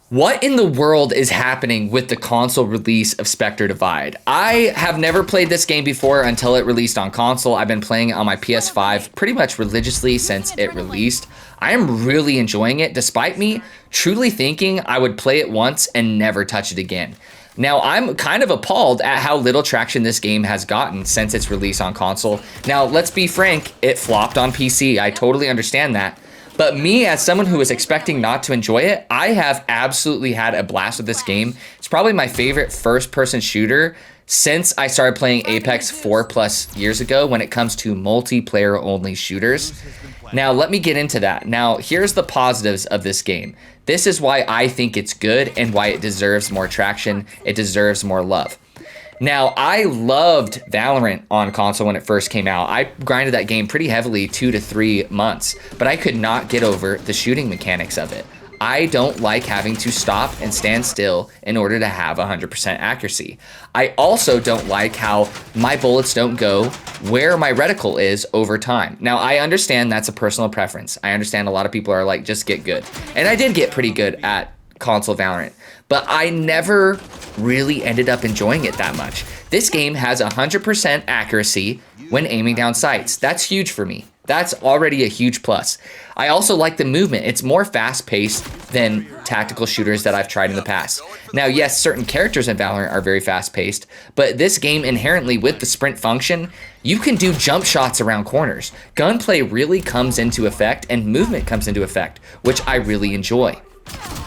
What in the world is happening with the console release of Spectre Divide? I have never played this game before until it released on console. I've been playing it on my PS5 pretty much religiously since it released. I am really enjoying it, despite me truly thinking I would play it once and never touch it again. Now, I'm kind of appalled at how little traction this game has gotten since its release on console. Now, let's be frank, it flopped on PC. I totally understand that. But me, as someone who was expecting not to enjoy it, I have absolutely had a blast with this game. It's probably my favorite first-person shooter since I started playing Apex 4+ years ago when it comes to multiplayer-only shooters. Now, let me get into that. Now, here's the positives of this game. This is why I think it's good and why it deserves more traction. It deserves more love. Now, I loved Valorant on console when it first came out. I grinded that game pretty heavily 2 to 3 months, but I could not get over the shooting mechanics of it. I don't like having to stop and stand still in order to have 100% accuracy. I also don't like how my bullets don't go where my reticle is over time. Now, I understand that's a personal preference. I understand a lot of people are like, just get good. And I did get pretty good at console Valorant, but I never really ended up enjoying it that much. This game has 100% accuracy when aiming down sights. That's huge for me. That's already a huge plus. I also like the movement. It's more fast-paced than tactical shooters that I've tried in the past. Now, yes, certain characters in Valorant are very fast-paced, but this game inherently, with the sprint function, you can do jump shots around corners. Gunplay really comes into effect, and movement comes into effect, which I really enjoy.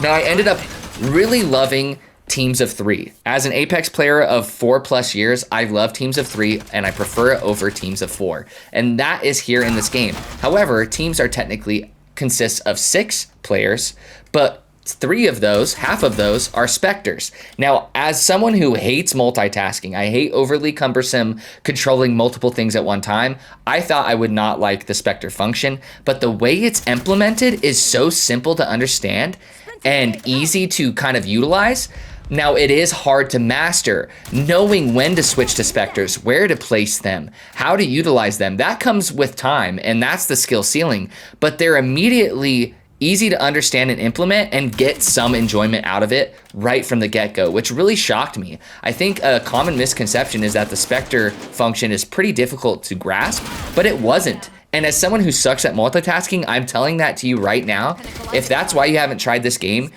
Now, I ended up really loving Teams of 3. As an Apex player of 4+ years, I love Teams of 3 and I prefer it over Teams of 4. And that is here in this game. However, teams are technically consists of 6 players, but 3 of those, half of those, are Spectres. Now, as someone who hates multitasking, I hate overly cumbersome controlling multiple things at one time, I thought I would not like the Spectre function, but the way it's implemented is so simple to understand and easy to kind of utilize. Now, it is hard to master. Knowing when to switch to Spectres, where to place them, how to utilize them, that comes with time, and that's the skill ceiling. But they're immediately easy to understand and implement and get some enjoyment out of it right from the get-go, which really shocked me. I think a common misconception is that the Spectre function is pretty difficult to grasp, but it wasn't. And as someone who sucks at multitasking, I'm telling that to you right now. If that's why you haven't tried this game,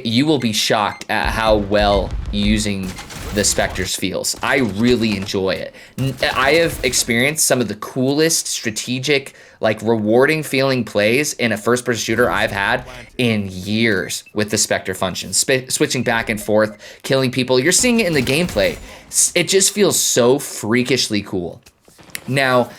you will be shocked at how well using the Spectres feels. I really enjoy it. I have experienced some of the coolest strategic, like rewarding feeling plays in a first-person shooter I've had in years with the Spectre function. Switching back and forth, killing people. You're seeing it in the gameplay. It just feels so freakishly cool. Now,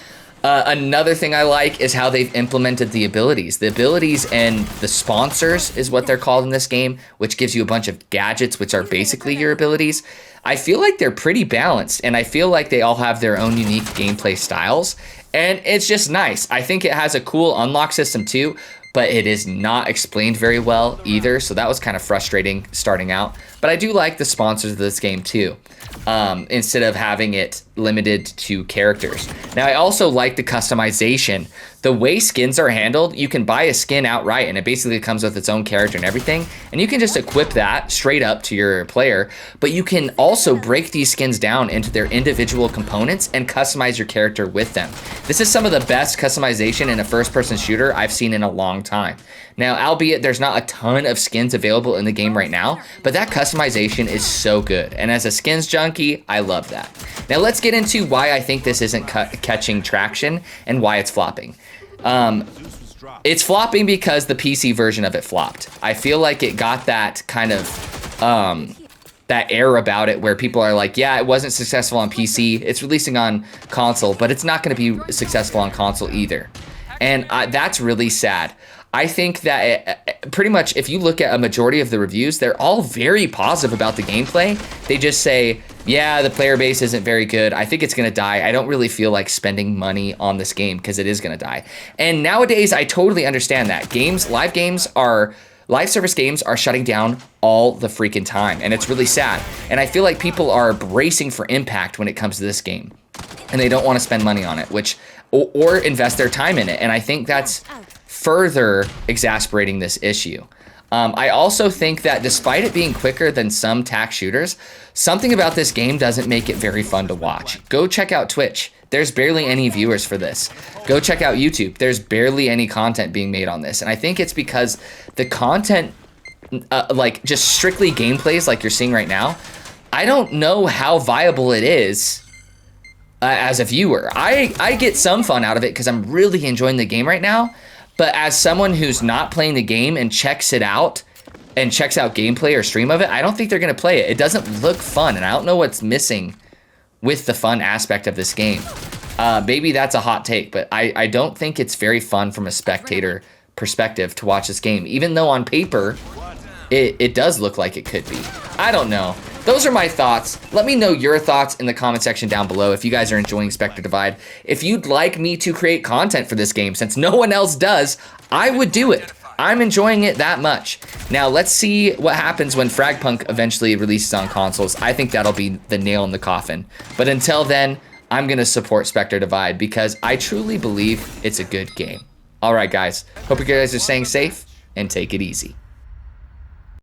another thing I like is how they've implemented the abilities. The abilities and the sponsors is what they're called in this game, which gives you a bunch of gadgets, which are basically your abilities. I feel like they're pretty balanced, and I feel like they all have their own unique gameplay styles, and it's just nice. I think it has a cool unlock system too, but it is not explained very well either, so that was kind of frustrating starting out. But I do like the sponsors of this game too, instead of having it limited to characters. Now, I also like the customization. The way skins are handled, you can buy a skin outright and it basically comes with its own character and everything, and you can just equip that straight up to your player, but you can also break these skins down into their individual components and customize your character with them. This is some of the best customization in a first-person shooter I've seen in a long time. Now, albeit there's not a ton of skins available in the game right now, but that customization is so good, and as a skins junkie, I love that. Now, let's get into why I think this isn't catching traction and why it's flopping. It's flopping because the PC version of it flopped. I feel like it got that kind of that air about it where people are like, yeah, it wasn't successful on PC. It's releasing on console, but it's not going to be successful on console either. And that's really sad. I think that pretty much if you look at a majority of the reviews, they're all very positive about the gameplay. They just say, yeah, the player base isn't very good. I think it's going to die. I don't really feel like spending money on this game because it is going to die. And nowadays, I totally understand that. Live service games are shutting down all the freaking time, and it's really sad. And I feel like people are bracing for impact when it comes to this game, and they don't want to spend money on it, or invest their time in it. And I think that's further exasperating this issue. I also think that despite it being quicker than some tac shooters, something about this game doesn't make it very fun to watch. Go check out Twitch. There's barely any viewers for this. Go check out YouTube. There's barely any content being made on this. And I think it's because the content, like just strictly gameplays like you're seeing right now, I don't know how viable it is as a viewer. I get some fun out of it because I'm really enjoying the game right now. But as someone who's not playing the game and checks it out and checks out gameplay or stream of it, I don't think they're going to play it. It doesn't look fun, and I don't know what's missing with the fun aspect of this game. Maybe that's a hot take, but I don't think it's very fun from a spectator perspective to watch this game, even though on paper it does look like it could be. I don't know. Those are my thoughts. Let me know your thoughts in the comment section down below if you guys are enjoying Spectre Divide. If you'd like me to create content for this game, since no one else does, I would do it. I'm enjoying it that much. Now, let's see what happens when Fragpunk eventually releases on consoles. I think that'll be the nail in the coffin. But until then, I'm going to support Spectre Divide because I truly believe it's a good game. All right, guys. Hope you guys are staying safe and take it easy.